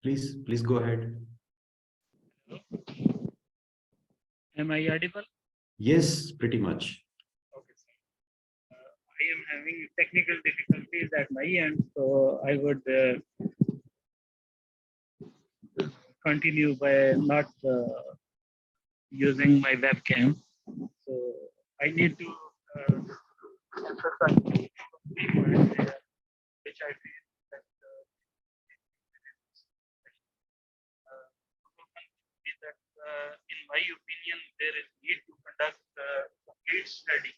Please go ahead. Am I audible? Yes, pretty much. Okay, sir. I am having technical difficulties at my end, so I would continue by not using my webcam. So I need to emphasize three points here, which I feel that is that in my opinion, there is need to conduct complete study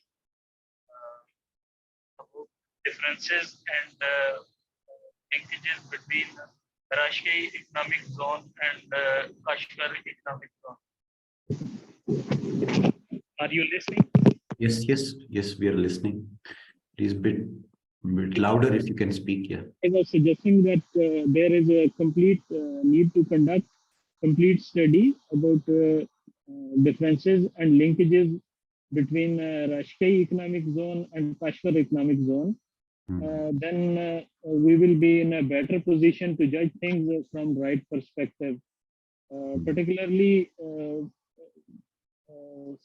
about differences and linkages between Rashtriya Economic Zone and Kashgar Economic Zone. Are you listening? Yes, we are listening. Please bit louder if you can speak. Yeah. I was suggesting that there is a complete need to conduct complete study about differences and linkages between Rashtriya Economic Zone and Kashgar Economic Zone. Then we will be in a better position to judge things from right perspective, particularly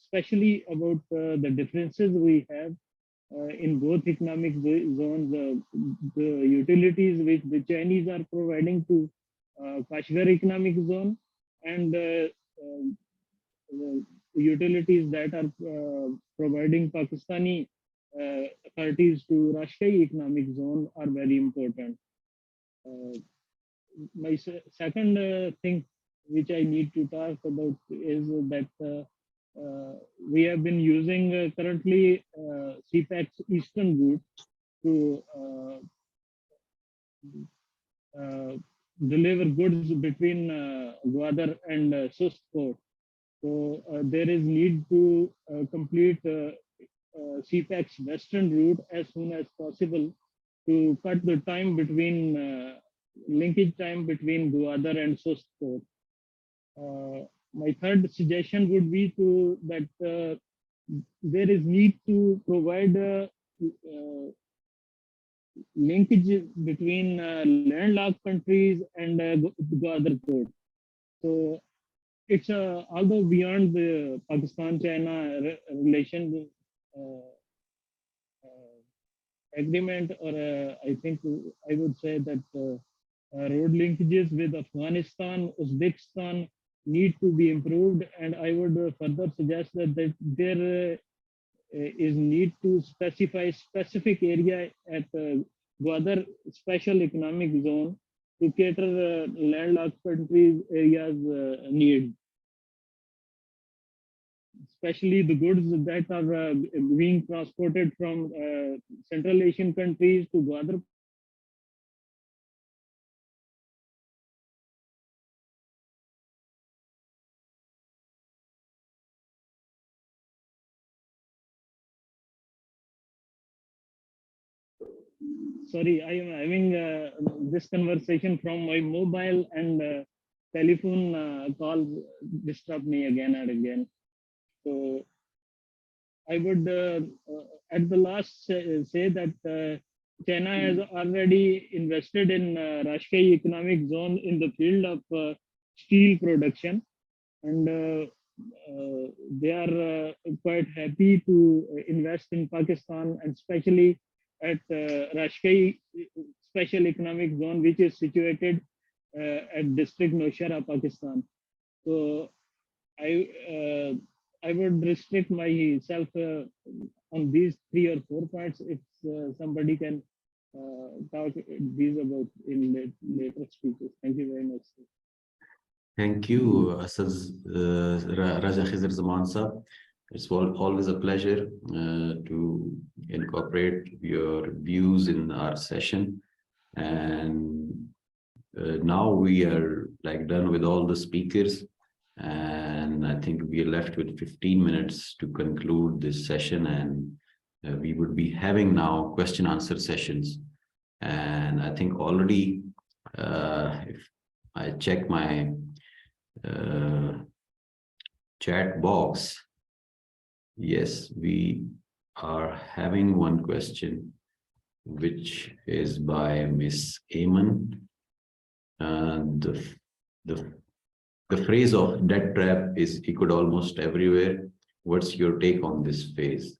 especially about the differences we have in both economic zones, the utilities which the Chinese are providing to Kashgar Economic Zone and utilities that are providing Pakistani authorities to Rashtriya Economic Zone are very important. My second thing which I need to talk about is that we have been using currently CPEC's eastern route to deliver goods between Gwadar and Sust port. So there is need to complete CPEC's western route as soon as possible to cut the time between linkage time between Gwadar and Sust port. My third suggestion would be to that there is need to provide linkage between landlocked countries and Gwadar port. So it's although beyond the Pakistan-China relation agreement, or I think I would say that road linkages with Afghanistan, Uzbekistan need to be improved, and I would further suggest that there is need to specify specific area at Gwadar Special Economic Zone to cater landlocked countries areas need, especially the goods that are being transported from Central Asian countries to Gwadar. Sorry, I am having this conversation from my mobile, and telephone calls disturb me again and again. So I would at the last say that China has already invested in Rashtriya Economic Zone in the field of steel production, and they are quite happy to invest in Pakistan, and especially at Rashtriya Special Economic Zone, which is situated at District Nowshera, Pakistan. So I would restrict myself on these 3 or 4 points. If somebody can talk these about in later speeches. Thank you very much. Thank you, Raja Khizr Zaman Sahab. It's always a pleasure to incorporate your views in our session. And now we are like done with all the speakers. And I think we are left with 15 minutes to conclude this session. And we would be having now question answer sessions. And I think already, if I check my chat box, yes, we are having one question, which is by Miss Aman. The the phrase of debt trap is echoed almost everywhere. What's your take on this phrase?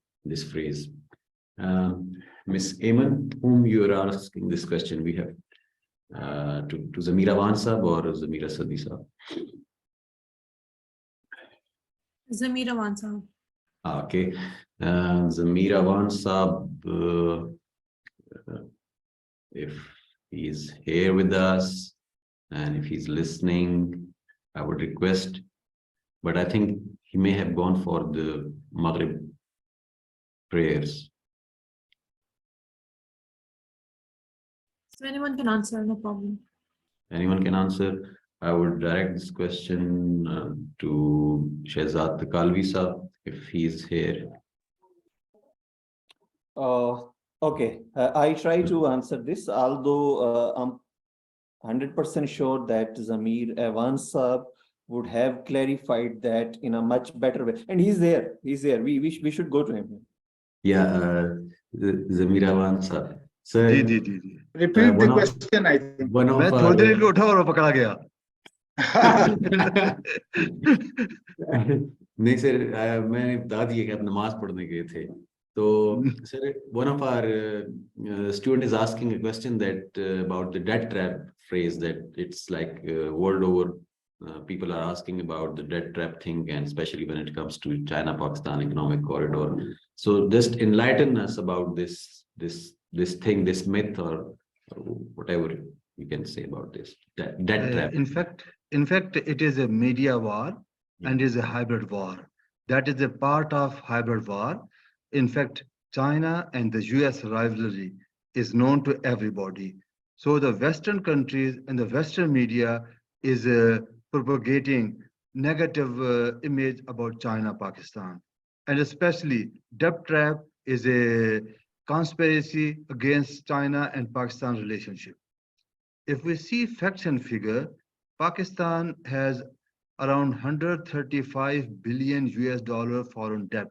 Miss Aman, whom you are asking this question, we have to Zamira Wansab or Zamira Sadisa? Zamira Wansab. Okay. Zamira Wansab, if he's here with us and if he's listening, I would request, but I think he may have gone for the Maghrib prayers. So anyone can answer, no problem. Anyone can answer. I would direct this question to Shehzad Takalvi Sahab, if he's here. Okay, I try to answer this, although I'm 100% sure that Zamir Avansa would have clarified that in a much better way. And he's there. We should go to him. Yeah, Zamir Avansa. Sir, repeat the question, I think. One of मैं थोड़ी देर के लिए उठा और पकड़ा गया नहीं sir, मैंने बता दिया कि आप नमाज पढ़ने गए थे. So, sir, one of our student is asking a question that about the debt trap phrase, that it's like world over people are asking about the debt trap thing, and especially when it comes to China-Pakistan economic corridor. So just enlighten us about this thing, this myth, or whatever you can say about this debt trap. In fact, it is a media war and is a hybrid war. That is a part of hybrid war. In fact, China and the US rivalry is known to everybody. So the Western countries and the Western media is propagating negative image about China, Pakistan. And especially debt trap is a conspiracy against China and Pakistan relationship. If we see facts and figure, Pakistan has around 135 billion US dollar foreign debt,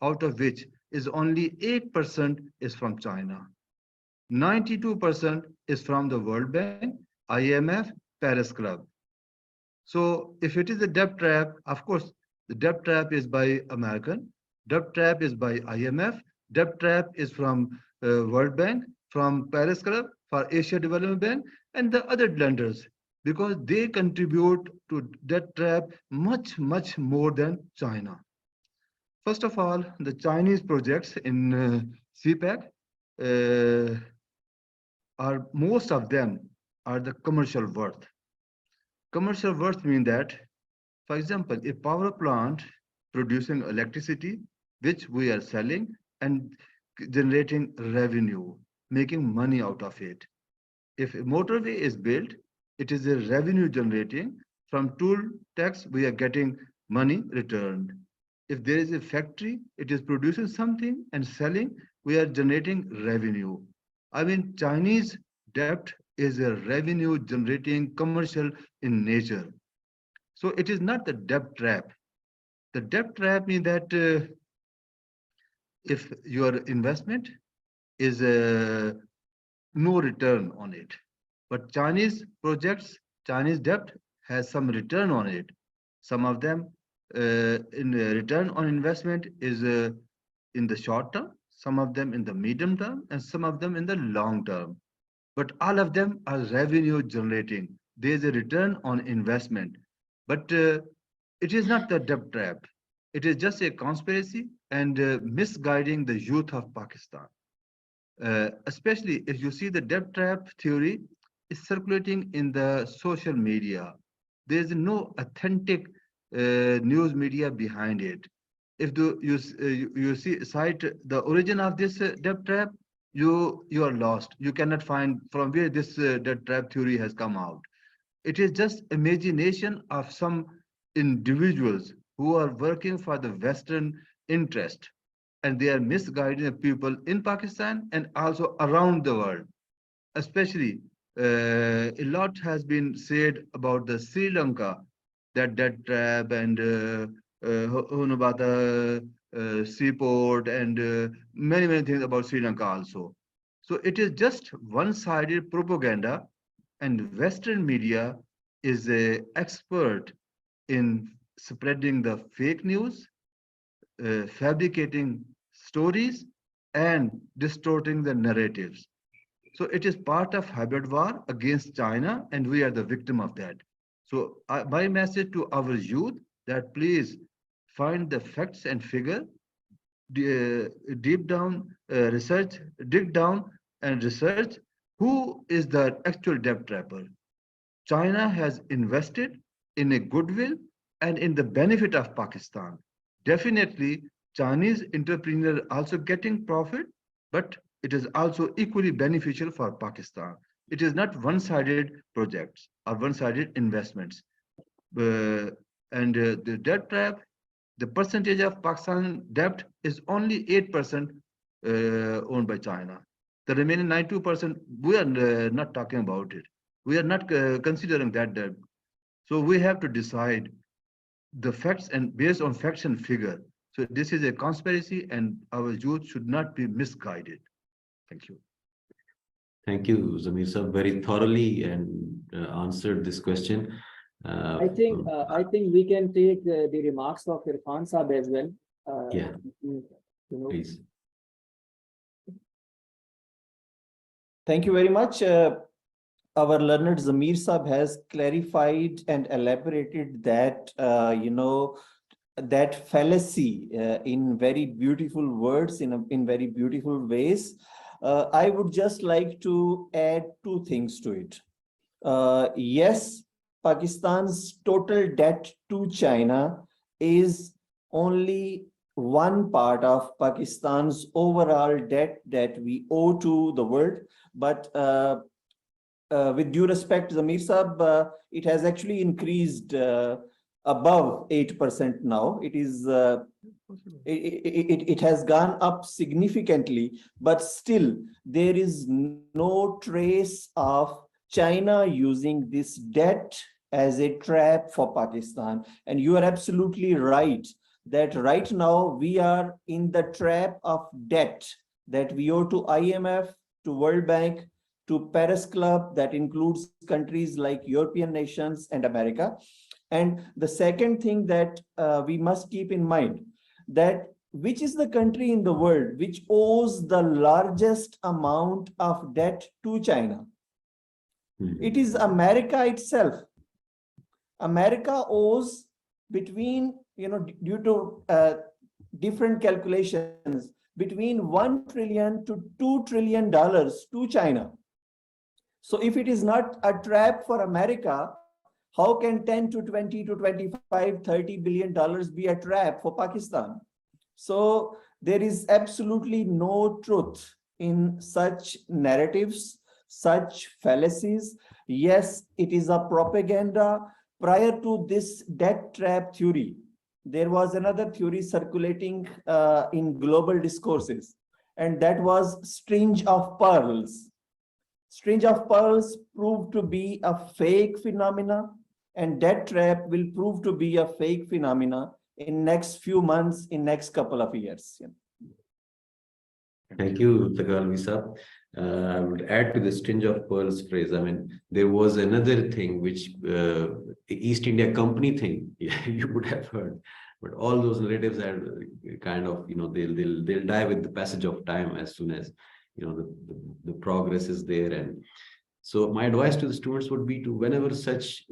out of which is only 8% is from China. 92% is from the World Bank, IMF, Paris Club. So if it is a debt trap, of course, the debt trap is by American, debt trap is by IMF, debt trap is from World Bank, from Paris Club, for Asia Development Bank, and the other lenders, because they contribute to debt trap much more than China. First of all, the Chinese projects in CPEC, most of them are the commercial worth. Commercial worth means that, for example, a power plant producing electricity, which we are selling and generating revenue, making money out of it. If a motorway is built, it is a revenue generating. From toll tax, we are getting money returned. If there is a factory, it is producing something and selling, we are generating revenue. I mean, Chinese debt is a revenue generating commercial in nature. So it is not the debt trap. The debt trap means that if your investment is no return on it, but Chinese projects, Chinese debt has some return on it. Some of them in return on investment is in the short term, some of them in the medium term, and some of them in the long term. But all of them are revenue generating. There is a return on investment, but it is not the debt trap. It is just a conspiracy and misguiding the youth of Pakistan. Especially if you see the debt trap theory is circulating in the social media. There is no authentic news media behind it. If you cite the origin of this debt trap, you are lost. You cannot find from where this debt trap theory has come out. It is just imagination of some individuals who are working for the Western interest, and they are misguiding the people in Pakistan and also around the world. Especially, a lot has been said about the Sri Lanka, that trap, and Hunabata seaport, and many things about Sri Lanka also. So it is just one-sided propaganda and Western media is a expert in spreading the fake news, fabricating stories, and distorting the narratives. So it is part of hybrid war against China, and we are the victim of that. So my message to our youth that please find the facts and figure, deep down research, dig down and research who is the actual debt trapper. China has invested in a goodwill and in the benefit of Pakistan. Definitely, Chinese entrepreneurs also getting profit, but it is also equally beneficial for Pakistan. It is not one-sided projects or one-sided investments. The debt trap, the percentage of Pakistan debt is only 8% owned by China. The remaining 92%, we are not talking about it. We are not considering that debt. So we have to decide the facts and based on facts and figure. So this is a conspiracy and our youth should not be misguided. Thank you. Thank you, Zamir sir, very thoroughly and answered this question. I think we can take the remarks of Irfan Saab as well. Yeah, you know. please. Thank you very much. Our learned Zamir Saab has clarified and elaborated that, that fallacy in very beautiful words, in very beautiful ways. I would just like to add two things to it. Yes, Pakistan's total debt to China is only one part of Pakistan's overall debt that we owe to the world. But with due respect, Zamir Saab, it has actually increased above 8% now. It is it has gone up significantly, but still there is no trace of China using this debt as a trap for Pakistan. And you are absolutely right that right now we are in the trap of debt that we owe to IMF, to World Bank, to Paris Club, that includes countries like European nations and America. And the second thing that we must keep in mind, that which is the country in the world which owes the largest amount of debt to China? It is America itself. America owes between, due to different calculations, between $1 trillion to $2 trillion to China. So if it is not a trap for America, how can 10 to 20 to 25, $30 billion be a trap for Pakistan? So there is absolutely no truth in such narratives, such fallacies. Yes, it is a propaganda. Prior to this debt trap theory, there was another theory circulating in global discourses, and that was string of pearls. String of pearls proved to be a fake phenomena, and debt trap will prove to be a fake phenomena in next few months, in next couple of years. Thank you, Tagalvi sir. I would add to the string of pearls phrase. I mean, there was another thing which the East India Company thing you would have heard, but all those narratives are kind of, they'll die with the passage of time as soon as the progress is there. And so my advice to the students would be to, whenever such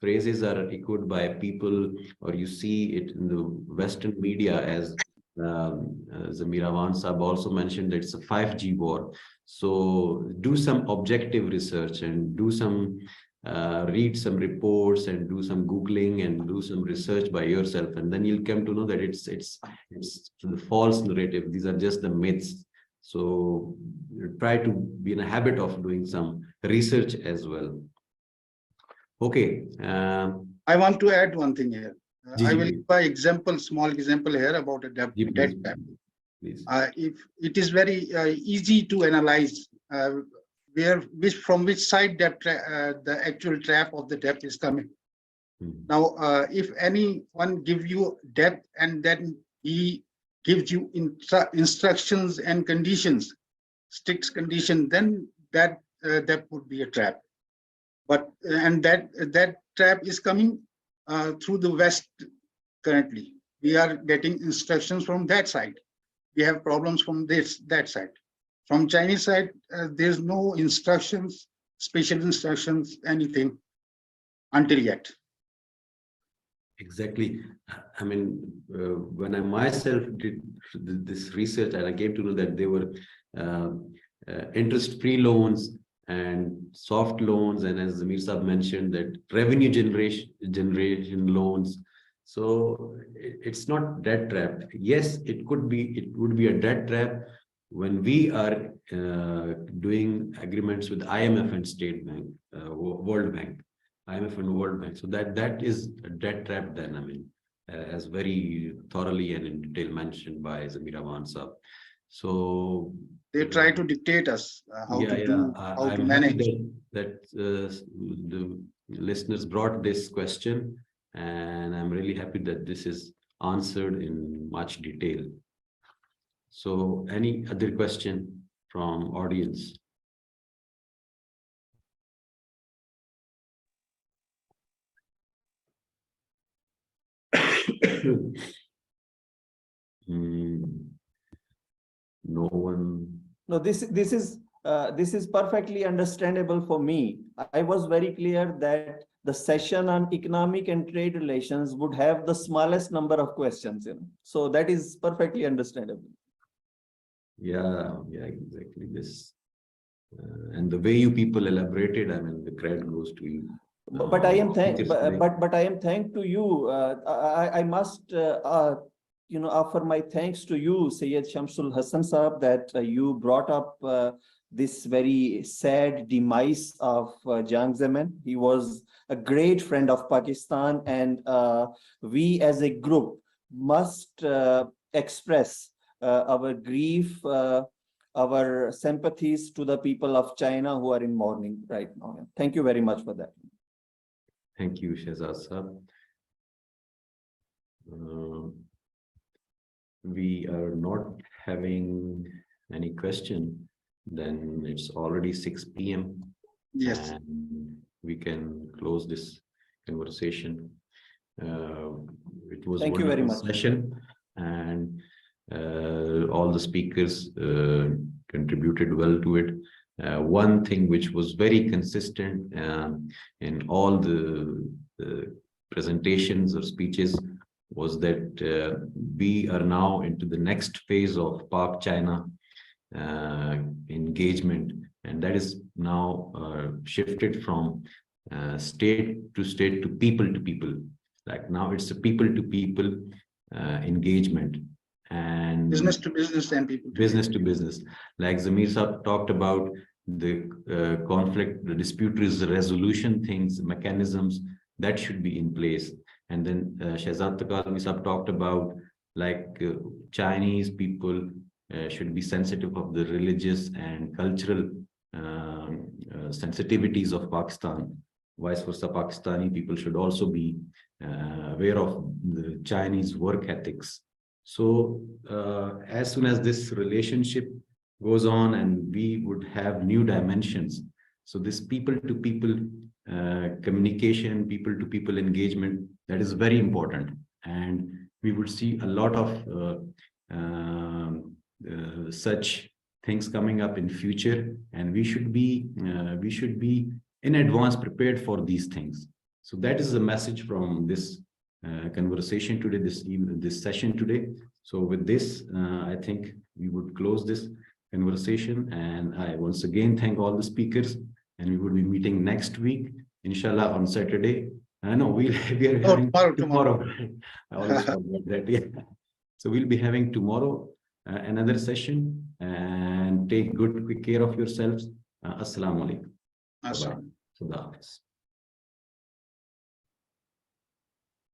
phrases are echoed by people, or you see it in the Western media, as Zamir Sahab also mentioned, that it's a 5G war. So do some objective research and do some read some reports and do some Googling and do some research by yourself, and then you'll come to know that it's the false narrative. These are just the myths. So try to be in a habit of doing some research as well. Okay. I want to add one thing here. I will give an small example here about a debt trap. If it is very easy to analyze from which side the actual trap of the debt is coming. Now, if anyone gives you debt and then he gives you instructions and conditions, strict condition, then that would be a trap. But and that trap is coming through the West currently. We are getting instructions from that side. We have problems from that side. From Chinese side, there's no instructions, special instructions, anything until yet. Exactly. I mean, when I myself did this research, and I came to know that there were interest-free loans and soft loans, and as Zamir Saab mentioned, that revenue generation loans. So it's not debt trap. Yes, it would be a debt trap when we are doing agreements with IMF and State Bank, World Bank. IMF and World Bank. So that is a debt trap then, I mean, as very thoroughly and in detail mentioned by Zamir Awan Saab. So they try to dictate us how to manage. That the listeners brought this question, and I'm really happy that this is answered in much detail. So any other question from audience? No one. No, this is perfectly understandable for me. I was very clear that the session on economic and trade relations would have the smallest number of questions, so that is perfectly understandable. Yeah, exactly this. And the way you people elaborated, I mean, the credit goes to you. But I am but I am thanked to you. I must offer my thanks to you, Syed Shamsul Hassan Saab, that you brought up this very sad demise of Jiang Zemin. He was a great friend of Pakistan, and we as a group must express our grief, our sympathies to the people of China who are in mourning right now. Thank you very much for that. Thank you, Shehzad Saab. We are not having any question, then it's already 6 p.m. Yes. And we can close this conversation. It was Thank you very much. Session, and all the speakers contributed well to it. One thing which was very consistent in all the presentations or speeches was that we are now into the next phase of Pak-China engagement, and that is now shifted from state to state to people. Like now it's a people to people engagement, and business to business and people to business to business. Like Zamir Saab talked about the conflict, the dispute resolution things, mechanisms that should be in place. And then Shehzad Taqalmi Saab talked about like Chinese people should be sensitive of the religious and cultural sensitivities of Pakistan. Vice versa, Pakistani people should also be aware of the Chinese work ethics. So as soon as this relationship goes on, and we would have new dimensions. So this people-to-people communication, people-to-people engagement, that is very important. And we would see a lot of such things coming up in future, and we should be in advance prepared for these things. So that is the message from this conversation today, this session today. So with this, I think we would close this conversation, and I once again thank all the speakers, and we will be meeting next week, inshallah, on Saturday. No, we are having tomorrow. I always forgot that. Yeah. So we'll be having tomorrow another session, and take good care of yourselves. Assalamu alaikum. Assalamu. Bye-bye.